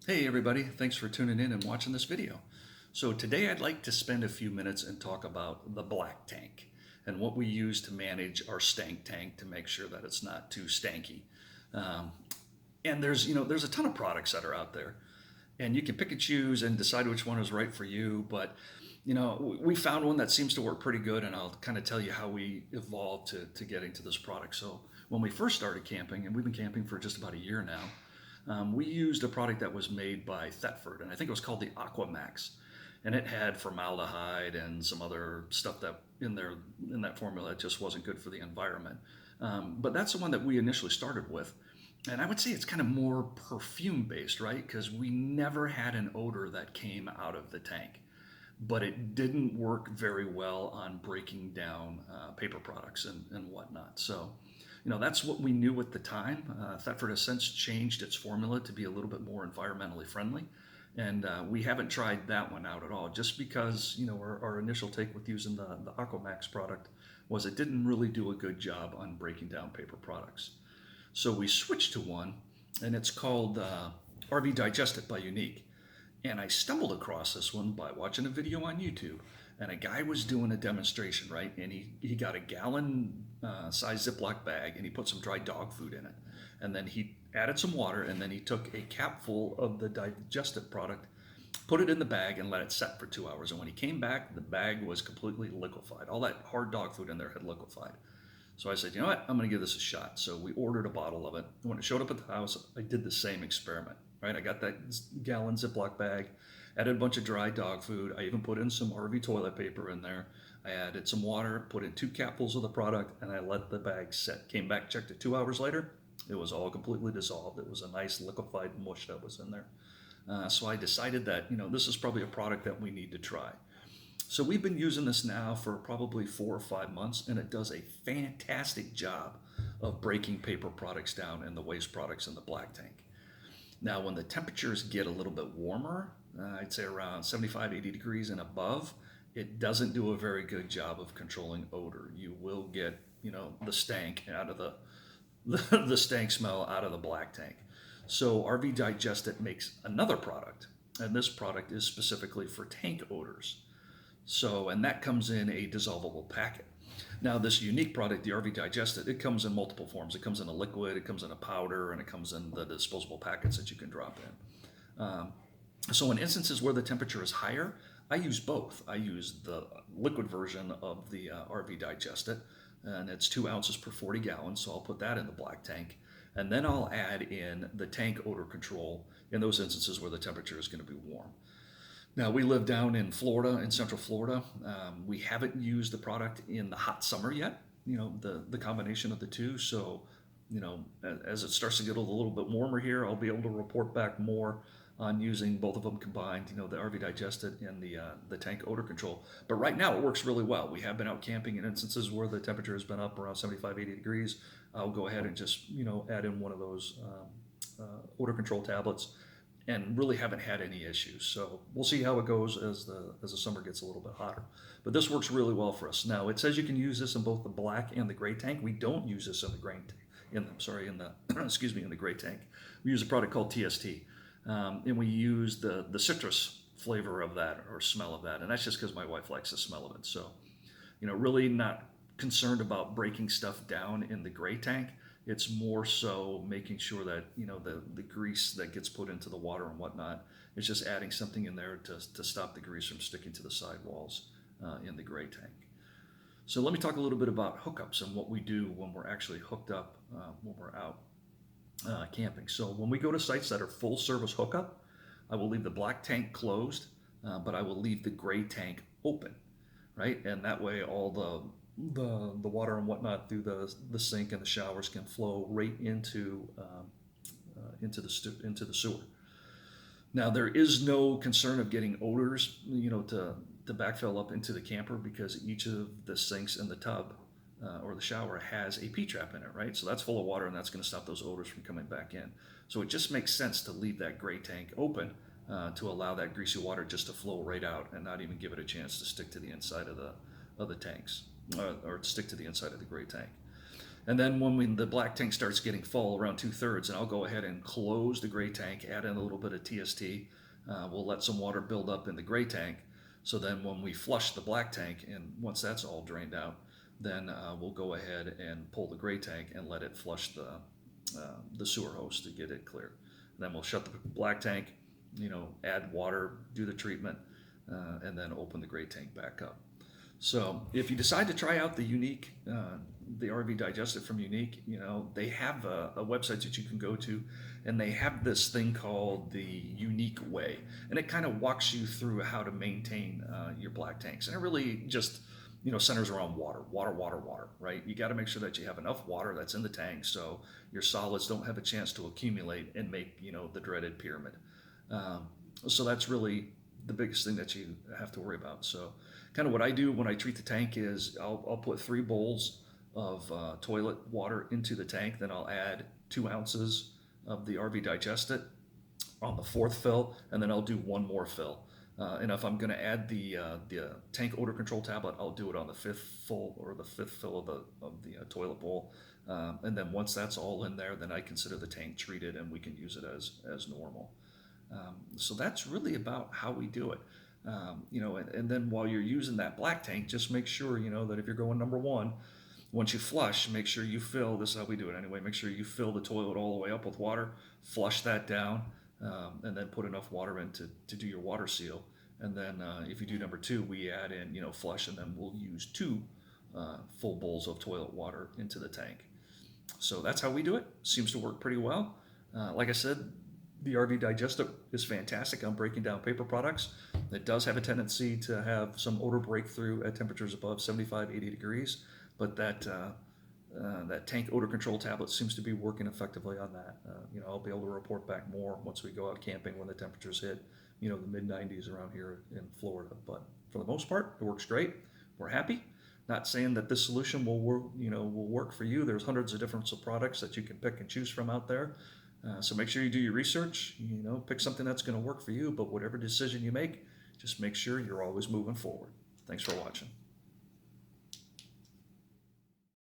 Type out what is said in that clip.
Hey everybody, thanks for tuning in and watching this video. So today I'd like to spend a few minutes and talk about the black tank and what we use to manage our stank tank to make sure that it's not too stanky. Um, and there's a ton of products that are out there, and you can pick and choose and decide which one is right for you. But we found one that seems to work pretty good, and I'll kind of tell you how we evolved to getting to this product. So when we first started camping, and we've been camping for just about a year now, we used a product that was made by Thetford, and I think it was called the Aquamax, and it had formaldehyde and some other stuff that in there in that formula that just wasn't good for the environment. But that's the one that we initially started with, and I would say it's kind of more perfume based, right? Because we never had an odor that came out of the tank, but it didn't work very well on breaking down paper products and whatnot. So, that's what we knew at the time. Thetford has since changed its formula to be a little bit more environmentally friendly. And we haven't tried that one out at all, just because, our initial take with using the Aquamax product was it didn't really do a good job on breaking down paper products. So we switched to one, and it's called RV Digested by Unique. And I stumbled across this one by watching a video on YouTube. And a guy was doing a demonstration, right? And he got a gallon size Ziploc bag and he put some dry dog food in it. And then he added some water, and then he took a cap full of the digestive product, put it in the bag, and let it set for 2 hours. And when he came back, the bag was completely liquefied. All that hard dog food in there had liquefied. So I said, you know what? I'm going to give this a shot. So we ordered a bottle of it. When it showed up at the house, I did the same experiment, right? I got that gallon Ziploc bag, added a bunch of dry dog food. I even put in some RV toilet paper in there. I added some water, put in 2 capfuls of the product, and I let the bag set. Came back, checked it 2 hours later. It was all completely dissolved. It was a nice liquefied mush that was in there. So I decided that, this is probably a product that we need to try. So we've been using this now for probably 4 or 5 months, and it does a fantastic job of breaking paper products down and the waste products in the black tank. Now, when the temperatures get a little bit warmer, I'd say around 75, 80 degrees and above, it doesn't do a very good job of controlling odor. You will get, the stank out of the stank smell out of the black tank. So RV Digested makes another product, and this product is specifically for tank odors. So, and that comes in a dissolvable packet. Now, this unique product, the RV Digested, it comes in multiple forms. It comes in a liquid, it comes in a powder, and it comes in the disposable packets that you can drop in. So, in instances where the temperature is higher, I use both. I use the liquid version of the RV Digested, and it's 2 ounces per 40 gallons. So, I'll put that in the black tank. And then I'll add in the tank odor control in those instances where the temperature is going to be warm. Now, we live down in Florida, in Central Florida. We haven't used the product in the hot summer yet, the combination of the two. So, as it starts to get a little bit warmer here, I'll be able to report back more on using both of them combined, the RV Digested and the tank odor control. But right now, it works really well. We have been out camping in instances where the temperature has been up around 75, 80 degrees. I'll go ahead and just, add in one of those odor control tablets and really haven't had any issues. So we'll see how it goes as the summer gets a little bit hotter. But this works really well for us. Now, it says you can use this in both the black and the gray tank. We don't use this in the gray tank. In the excuse me, in the gray tank. We use a product called TST, and we use the citrus flavor of that or smell of that, and that's just because my wife likes the smell of it. So, really not concerned about breaking stuff down in the gray tank. It's more so making sure that the grease that gets put into the water and whatnot. It's just adding something in there to stop the grease from sticking to the sidewalls in the gray tank. So let me talk a little bit about hookups and what we do when we're actually hooked up when we're out camping. So when we go to sites that are full service hookup, I will leave the black tank closed, but I will leave the gray tank open, right? And that way all the water and whatnot through the sink and the showers can flow right into the sewer. Now, there is no concern of getting odors, to backfill up into the camper, because each of the sinks in the tub or the shower has a P-trap in it, right? So that's full of water, and that's going to stop those odors from coming back in. So it just makes sense to leave that gray tank open to allow that greasy water just to flow right out and not even give it a chance to stick to the inside of the tanks or stick to the inside of the gray tank. And then when the black tank starts getting full around 2/3, and I'll go ahead and close the gray tank, add in a little bit of TST. We'll let some water build up in the gray tank. So then when we flush the black tank, and once that's all drained out, then we'll go ahead and pull the gray tank and let it flush the sewer hose to get it clear. And then we'll shut the black tank, add water, do the treatment, and then open the gray tank back up. So if you decide to try out the Unique, the RV Digestive from Unique, they have a website that you can go to, and they have this thing called the Unique Way, and it kind of walks you through how to maintain your black tanks, and it really just centers around water, right? You got to make sure that you have enough water that's in the tank so your solids don't have a chance to accumulate and make the dreaded pyramid. So that's really the biggest thing that you have to worry about. So kind of what I do when I treat the tank is I'll put 3 bowls of toilet water into the tank, then I'll add 2 ounces of the RV Digestate on the 4th fill, and then I'll do 1 more fill. And if I'm going to add the tank odor control tablet, I'll do it on the 5th full or the 5th fill of the toilet bowl. And then once that's all in there, then I consider the tank treated, and we can use it as normal. So that's really about how we do it. And then while you're using that black tank, just make sure that if you're going number 1, once you flush, make sure you fill. This is how we do it anyway. Make sure you fill the toilet all the way up with water, flush that down, and then put enough water in to do your water seal. And then if you do number 2, we add in flush, and then we'll use 2 full bowls of toilet water into the tank. So that's how we do it. Seems to work pretty well. Like I said, the RV Digestive is fantastic on breaking down paper products. It does have a tendency to have some odor breakthrough at temperatures above 75, 80 degrees, but that tank odor control tablet seems to be working effectively on that. I'll be able to report back more once we go out camping when the temperatures hit, the mid-90s around here in Florida. But for the most part, it works great. We're happy. Not saying that this solution will work for you. There's hundreds of different products that you can pick and choose from out there. So make sure you do your research, pick something that's going to work for you, but whatever decision you make, just make sure you're always moving forward. Thanks for watching.